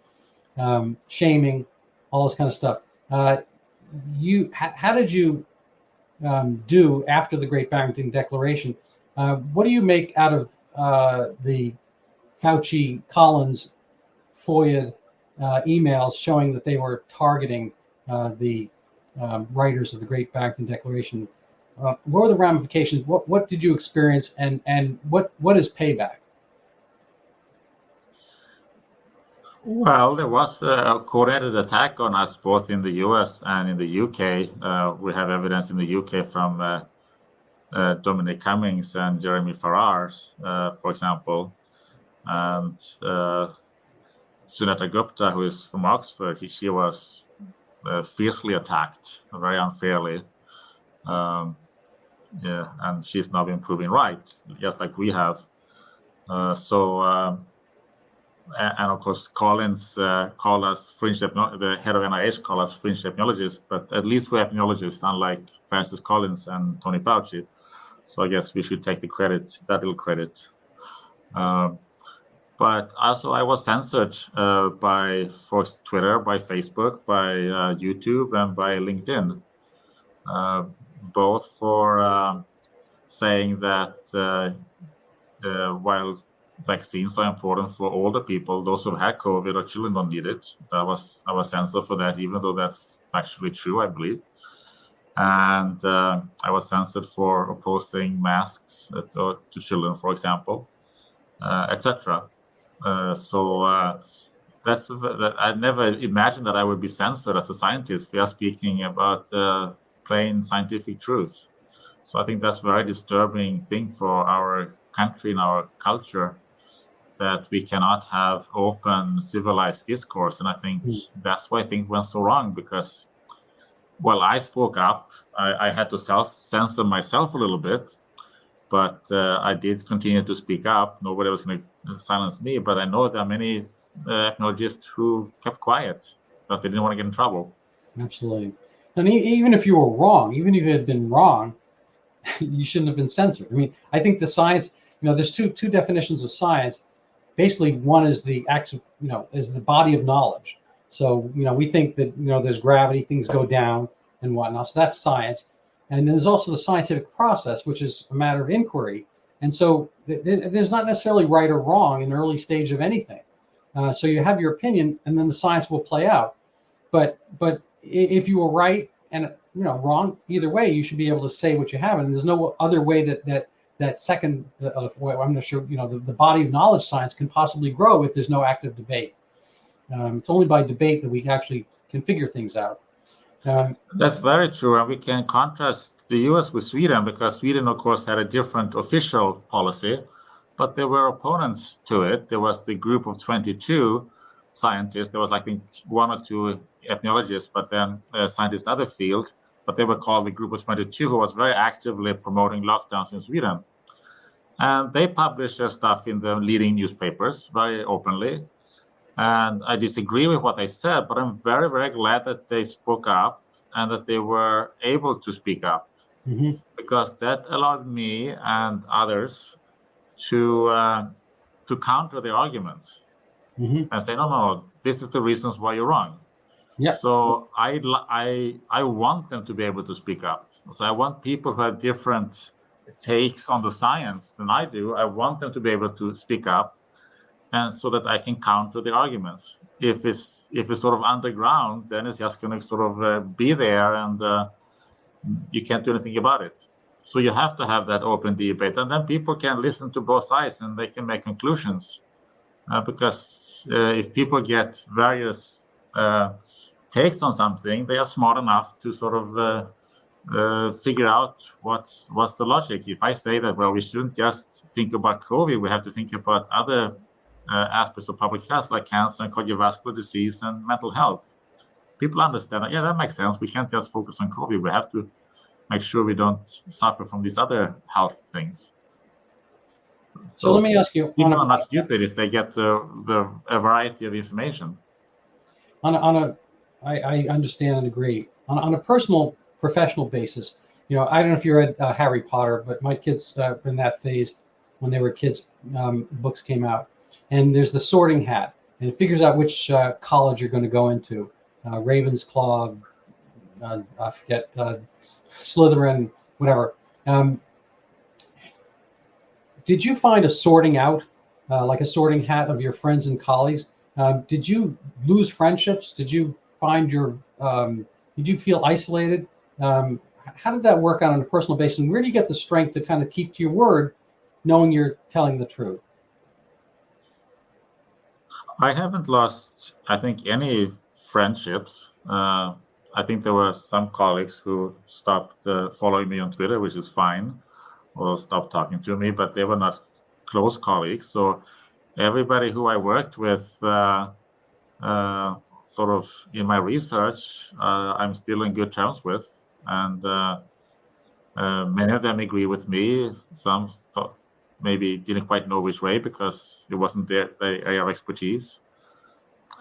shaming, all this kind of stuff. How did you do after the Great Barrington Declaration? What do you make out of the Fauci-Collins FOIA emails showing that they were targeting the writers of the Great Barrington Declaration? What were the ramifications? What did you experience, and what is payback? Well, there was a coordinated attack on us both in the US and in the UK. We have evidence in the UK from Dominic Cummings and Jeremy Farrar, for example. And Sunita Gupta, who is from Oxford, she was fiercely attacked, very unfairly. And she's now been proven right, just like we have. And of course, Collins called us fringe, the head of NIH called us fringe epidemiologists, but at least we're epidemiologists, unlike Francis Collins and Tony Fauci. So I guess we should take that little credit. But also I was censored by Twitter, by Facebook, by YouTube, and by LinkedIn, both for saying that while vaccines are important for older people, those who have had COVID or children don't need it. I was censored for that, even though that's factually true, I believe. And I was censored for opposing masks to children, for example, etc. That's that I never imagined that I would be censored as a scientist. We are speaking about plain scientific truth. So I think that's a very disturbing thing for our country and our culture, that we cannot have open, civilized discourse. And I think that's why things went so wrong, because, well, I spoke up. I had to censor myself a little bit, but I did continue to speak up. Nobody was going to silence me, but I know there are many epidemiologists who kept quiet because they didn't want to get in trouble. Absolutely. And even if you were wrong, even if you had been wrong, you shouldn't have been censored. I mean, I think the science, there's two definitions of science. Basically, one is the action, is the body of knowledge. So, we think that, there's gravity, things go down and whatnot. So that's science. And there's also the scientific process, which is a matter of inquiry. And so there's not necessarily right or wrong in the early stage of anything. So you have your opinion, and then the science will play out. But if you were right and wrong, either way, you should be able to say what you have. And there's no other way that second, I'm not sure, the body of knowledge science can possibly grow if there's no active debate. It's only by debate that we actually can figure things out. That's very true. And we can contrast the US with Sweden, because Sweden, of course, had a different official policy, but there were opponents to it. There was the group of 22 scientists. There was, I think, one or two ethnologists, but then scientists in other fields. But they were called the group of 22, who was very actively promoting lockdowns in Sweden. And they published their stuff in the leading newspapers very openly. And I disagree with what they said, but I'm very, very glad that they spoke up and that they were able to speak up, because that allowed me and others to counter their arguments and say, no, this is the reasons why you're wrong. Yeah. So I want them to be able to speak up. So I want people who have different takes on the science than I do. I want them to be able to speak up, and so that I can counter the arguments. If it's sort of underground, then it's just going to sort of be there, and you can't do anything about it. So you have to have that open debate, and then people can listen to both sides and they can make conclusions. Because if people get various takes on something, they are smart enough to sort of figure out what's the logic. If I say that, well, we shouldn't just think about COVID, we have to think about other aspects of public health, like cancer and cardiovascular disease and mental health. People understand that, yeah, that makes sense. We can't just focus on COVID. We have to make sure we don't suffer from these other health things. So let me ask you, people are not stupid if they get a variety of information. I understand and agree. On a personal, professional basis, I don't know if you read Harry Potter, but my kids were in that phase when they were kids. Books came out, and there's the sorting hat, and it figures out which college you're going to go into. Ravensclaw, I forget, Slytherin, whatever. Did you find a sorting out, like a sorting hat of your friends and colleagues? Did you lose friendships? Did you find did you feel isolated? How did that work out on a personal basis? And where do you get the strength to kind of keep to your word, knowing you're telling the truth? I haven't lost, I think, any friendships. I think there were some colleagues who stopped following me on Twitter, which is fine, or stopped talking to me, but they were not close colleagues. So everybody who I worked with, sort of in my research, I'm still in good terms with, and many of them agree with me. Some thought, maybe didn't quite know which way because it wasn't their area of expertise.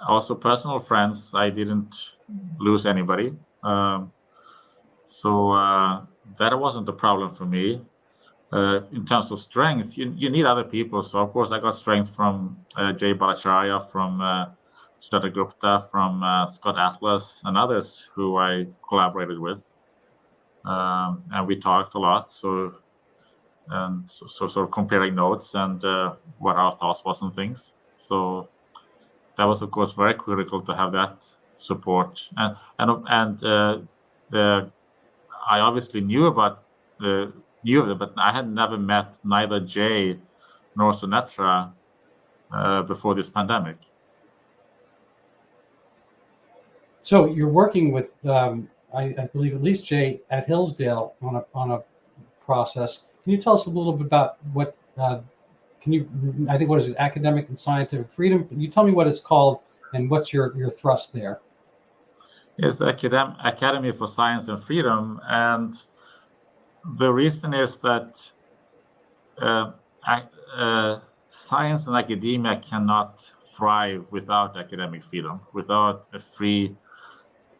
Also, personal friends, I didn't lose anybody. So that wasn't a problem for me. In terms of strength, you need other people. So, of course, I got strength from Jay Bhattacharya, from Sridhar Gupta, from Scott Atlas, and others who I collaborated with. And we talked a lot. So sort of comparing notes and what our thoughts was on things. So that was, of course, very critical to have that support. And I obviously knew about but I had never met neither Jay nor Sunetra before this pandemic. So you're working with, I believe, at least Jay at Hillsdale on a process. Can you tell us a little bit about what? I think what is it? Academic and scientific freedom. Can you tell me what it's called and what's your thrust there? It's the Academy for Science and Freedom, and the reason is that science and academia cannot thrive without academic freedom, without a free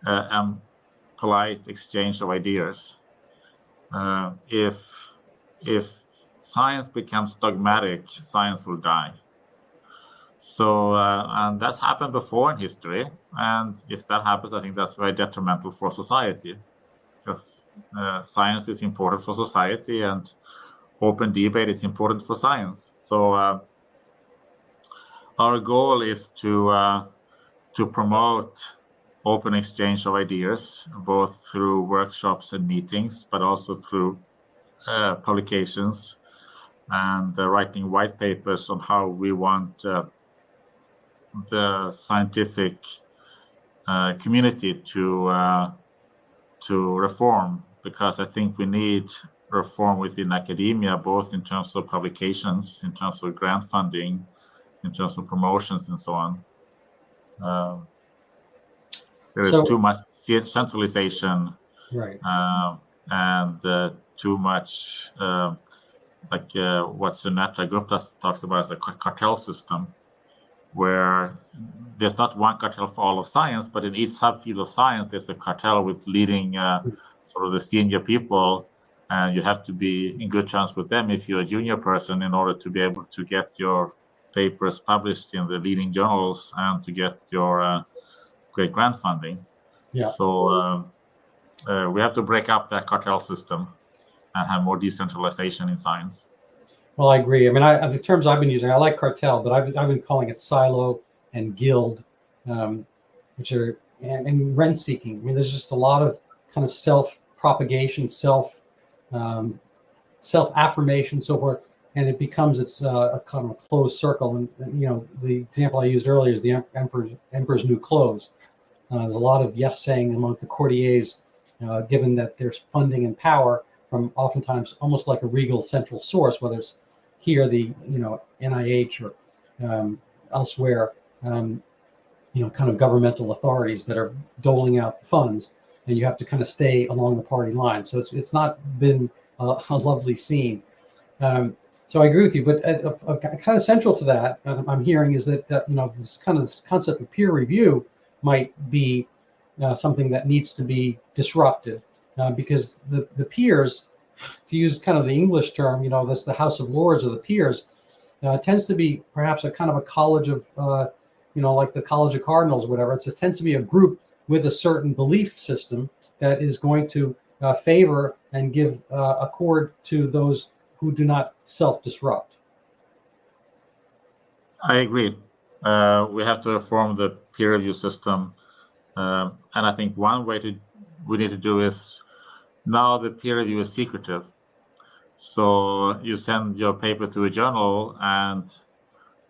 and polite exchange of ideas. If science becomes dogmatic, science will die. So, and that's happened before in history. And if that happens, I think that's very detrimental for society, because science is important for society and open debate is important for science. So our goal is to promote open exchange of ideas, both through workshops and meetings, but also through publications and writing white papers on how we want the scientific community to reform, because I think we need reform within academia, both in terms of publications, in terms of grant funding, in terms of promotions, and so on. There is too much centralization, right? And too much what Sunatra Gupta talks about as a cartel system, where there's not one cartel for all of science, but in each subfield of science, there's a cartel with leading sort of the senior people, and you have to be in good terms with them if you're a junior person in order to be able to get your papers published in the leading journals and to get your great grant funding. Yeah. So we have to break up that cartel system and have more decentralization in science. Well, I agree. I mean, the terms I've been using, I like cartel, but I've been calling it silo and guild, which are and rent-seeking. I mean, there's just a lot of kind of self-propagation, self-affirmation, so forth, and it becomes a kind of a closed circle. And the example I used earlier is the emperor's new clothes. There's a lot of yes-saying among the courtiers, given that there's funding and power from oftentimes almost like a regal central source, whether it's here, the NIH or elsewhere, kind of governmental authorities that are doling out the funds, and you have to kind of stay along the party line. So it's not been a lovely scene. So I agree with you, but kind of central to that, I'm hearing, is that this concept of peer review might be something that needs to be disrupted, because the peers, to use kind of the English term, that's the House of Lords or the peers, tends to be perhaps a kind of a college of, like the College of Cardinals or whatever. It tends to be a group with a certain belief system that is going to favor and give accord to those who do not self-disrupt. I agree. We have to reform the peer review system. And I think one way we need to do is, now the peer review is secretive. So you send your paper to a journal and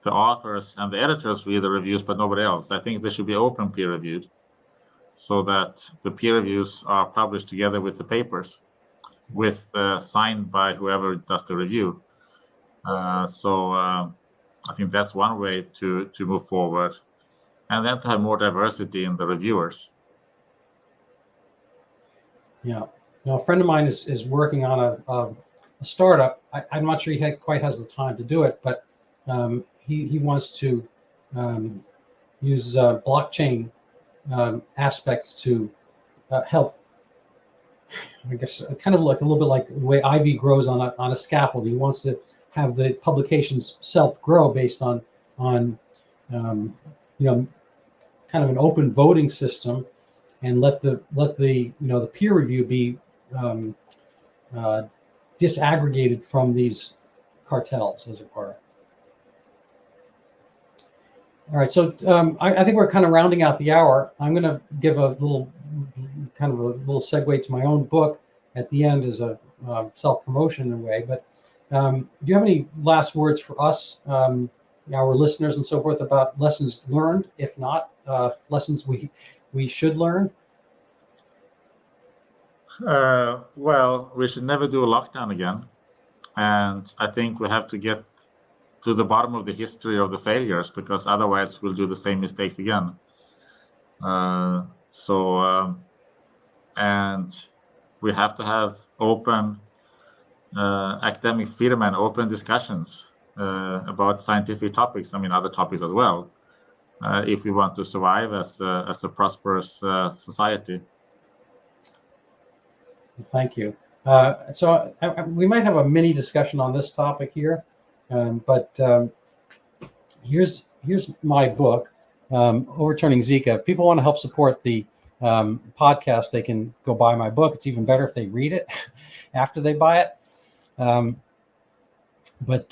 the authors and the editors read the reviews, but nobody else. I think they should be open peer reviewed, so that the peer reviews are published together with the papers, signed by whoever does the review. So I think that's one way to move forward, and then to have more diversity in the reviewers. Yeah. A friend of mine is working on a startup. I'm not sure he quite has the time to do it, but he wants to use blockchain aspects to help. I guess kind of like a little bit like the way ivy grows on a scaffold. He wants to have the publications self-grow based on kind of an open voting system, and let the peer review be disaggregated from these cartels, as it were. All right, so I think we're kind of rounding out the hour. I'm going to give a little segue to my own book at the end as a self-promotion in a way. But do you have any last words for us our listeners and so forth about lessons learned, if not lessons we should learn? Well, we should never do a lockdown again. And I think we have to get to the bottom of the history of the failures, because otherwise we'll do the same mistakes again. And we have to have open academic freedom and open discussions about scientific topics. I mean, other topics as well, if we want to survive as a prosperous society. Thank you. So we might have a mini discussion on this topic here, but here's my book, Overturning Zika. If people want to help support the podcast, they can go buy my book. It's even better if they read it after they buy it. But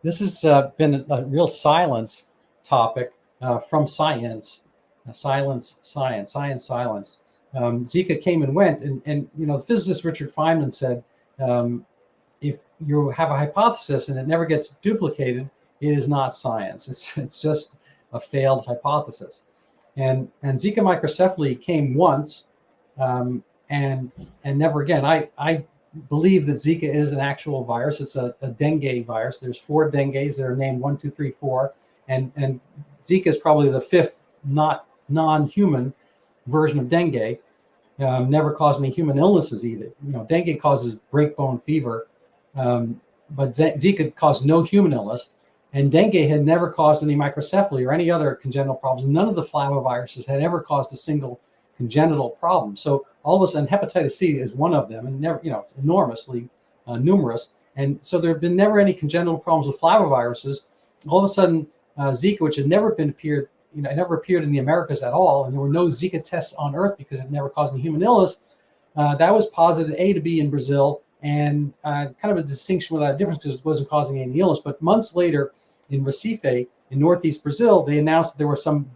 this has been a real silence topic from science. Silence. Zika came and went, and the physicist Richard Feynman said, if you have a hypothesis and it never gets duplicated, it is not science. It's just a failed hypothesis. And Zika microcephaly came once, and never again. I believe that Zika is an actual virus. It's a dengue virus. There's 4 dengues that are named 1, 2, 3, 4, and Zika is probably the 5th non-human version of dengue. Never caused any human illnesses either. Dengue causes breakbone fever, but Zika caused no human illness, and dengue had never caused any microcephaly or any other congenital problems. None of the flaviviruses had ever caused a single congenital problem. So all of a sudden, hepatitis C is one of them, and never, it's enormously numerous. And so there have been never any congenital problems with flaviviruses. All of a sudden, Zika, which had never appeared it never appeared in the Americas at all, and there were no Zika tests on Earth because it never caused any human illness. That was posited A to B in Brazil, and kind of a distinction without a difference because it wasn't causing any illness. But months later, in Recife, in northeast Brazil, they announced that there were some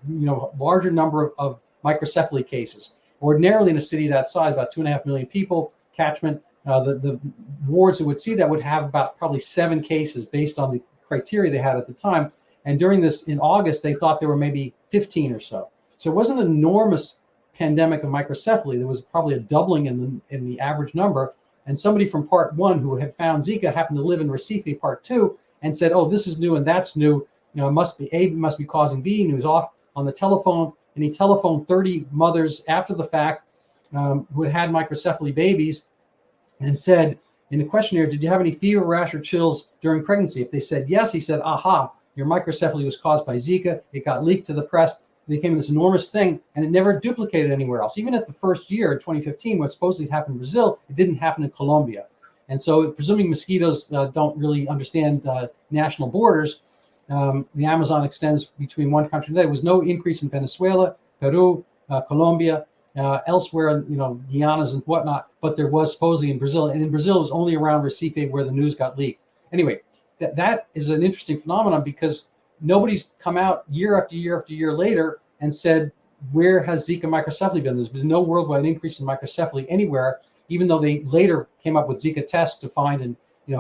larger number of microcephaly cases. Ordinarily, in a city that size, about 2.5 million people, catchment, the wards that would see that would have about probably 7 cases based on the criteria they had at the time. And during this, in August, they thought there were maybe 15 or so. So it wasn't an enormous pandemic of microcephaly. There was probably a doubling in the average number. And somebody from part 1 who had found Zika happened to live in Recife, part 2, and said, "Oh, this is new and that's new. It must be A must be causing B." And he was off on the telephone, and he telephoned 30 mothers after the fact who had microcephaly babies, and said in the questionnaire, "Did you have any fever, rash, or chills during pregnancy?" If they said yes, he said, "Aha, your microcephaly was caused by Zika. It got leaked to the press. It became this enormous thing, and it never duplicated anywhere else." Even at the first year, in 2015, what supposedly happened in Brazil, it didn't happen in Colombia. And so, presuming mosquitoes don't really understand national borders, the Amazon extends between one country and the other. There was no increase in Venezuela, Peru, Colombia, elsewhere, Guianas and whatnot, but there was supposedly in Brazil. And in Brazil, it was only around Recife where the news got leaked. Anyway, that is an interesting phenomenon because nobody's come out year after year after year later and said, where has Zika microcephaly been? There's been no worldwide increase in microcephaly anywhere, even though they later came up with Zika tests to find in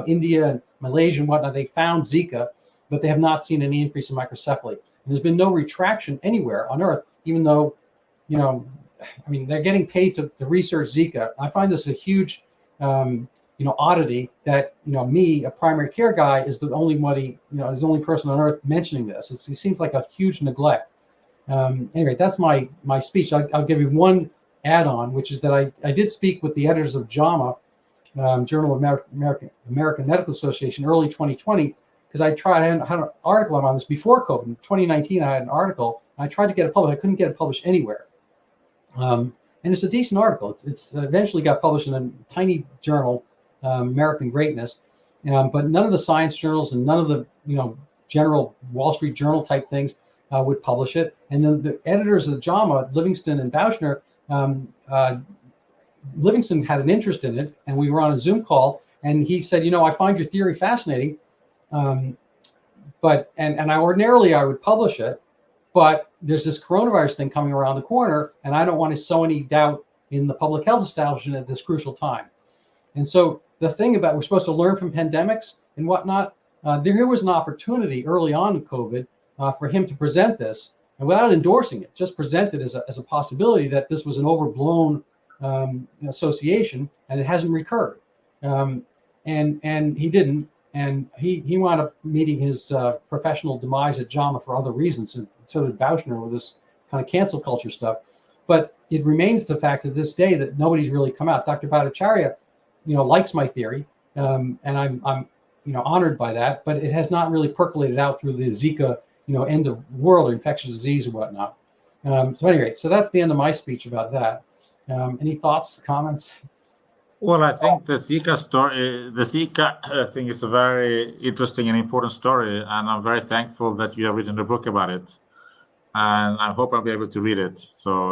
India and Malaysia and whatnot. They found Zika, but they have not seen any increase in microcephaly. And there's been no retraction anywhere on Earth, even though, they're getting paid to research Zika. I find this a huge oddity that me, a primary care guy, is the only is the only person on Earth mentioning this. It seems like a huge neglect. Anyway, that's my speech. I'll give you one add-on, which is that I did speak with the editors of JAMA, Journal of American Medical Association, early 2020, because I had an article on this before COVID. In 2019, I had an article. I tried to get it published. I couldn't get it published anywhere. And it's a decent article. It's eventually got published in a tiny journal, American Greatness, but none of the science journals and none of the general Wall Street Journal type things would publish it. And then the editors of the JAMA, Livingston and Bauschner, Livingston had an interest in it, and we were on a Zoom call, and he said, I find your theory fascinating, but I ordinarily I would publish it, but there's this coronavirus thing coming around the corner, and I don't want to sow any doubt in the public health establishment at this crucial time. And so the thing about we're supposed to learn from pandemics and whatnot, there was an opportunity early on in COVID for him to present this, and without endorsing it, just present it as a possibility that this was an overblown association, and it hasn't recurred. And he didn't, and he wound up meeting his professional demise at JAMA for other reasons, and so did Bauschner with this kind of cancel culture stuff. But it remains the fact to this day that nobody's really come out. Dr. Bhattacharya, likes my theory, and I'm honored by that, but it has not really percolated out through the Zika, end of world or infectious disease and whatnot. So anyway, so that's the end of my speech about that. Any thoughts, comments? Well, I think the Zika story, the Zika thing is a very interesting and important story, and I'm very thankful that you have written a book about it. And I hope I'll be able to read it. So